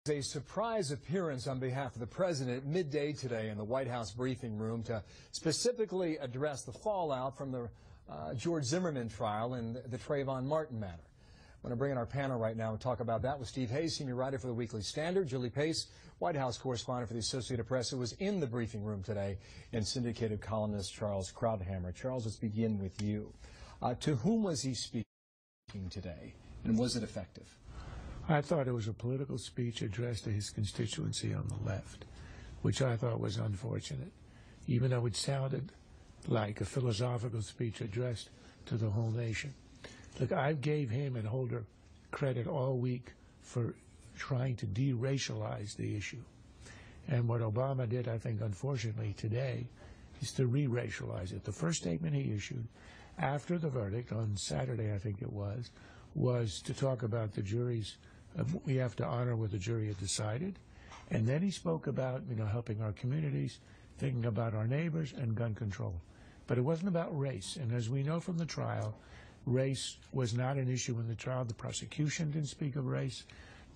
A surprise appearance on behalf of the president midday today in the White House briefing room to specifically address the fallout from the George Zimmerman trial and the Trayvon Martin matter. I'm going to bring in our panel right now and talk about that with Steve Hayes, senior writer for the Weekly Standard, Julie Pace, White House correspondent for the Associated Press, who was in the briefing room today, and syndicated columnist Charles Krauthammer. Charles, let's begin with you. To whom was he speaking today, and was it effective? I thought it was a political speech addressed to his constituency on the left, which I thought was unfortunate, even though it sounded like a philosophical speech addressed to the whole nation. Look, I gave him and Holder credit all week for trying to de-racialize the issue. And what Obama did, I think, unfortunately, today, is to re-racialize it. The first statement he issued after the verdict on Saturday, I think it was to talk about the jury's we have to honor what the jury had decided. And then he spoke about, helping our communities, thinking about our neighbors, and gun control. But it wasn't about race. And as we know from the trial, race was not an issue in the trial. The prosecution didn't speak of race.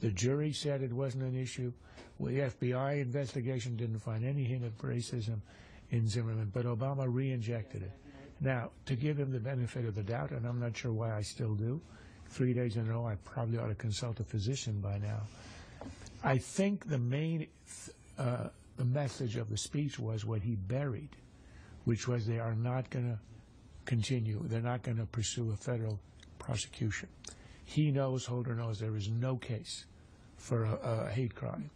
The jury said it wasn't an issue. Well, the FBI investigation didn't find any hint of racism in Zimmerman, but Obama re-injected it. Now, to give him the benefit of the doubt, and I'm not sure why I still do, 3 days in a row, I probably ought to consult a physician by now. I think the main the message of the speech was what he buried, which was they are not going to continue. They're not going to pursue a federal prosecution. He knows, Holder knows, there is no case for a hate crime.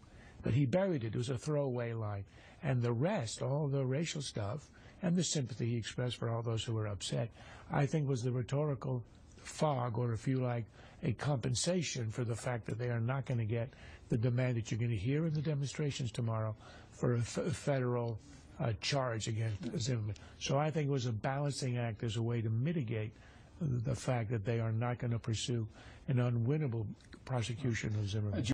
But he buried it. It was a throwaway line. And the rest, all the racial stuff, and the sympathy he expressed for all those who were upset, I think was the rhetorical fog, or if you like, a compensation for the fact that they are not going to get the demand that you're going to hear in the demonstrations tomorrow for a federal charge against Zimmerman. So I think it was a balancing act as a way to mitigate the fact that they are not going to pursue an unwinnable prosecution of Zimmerman.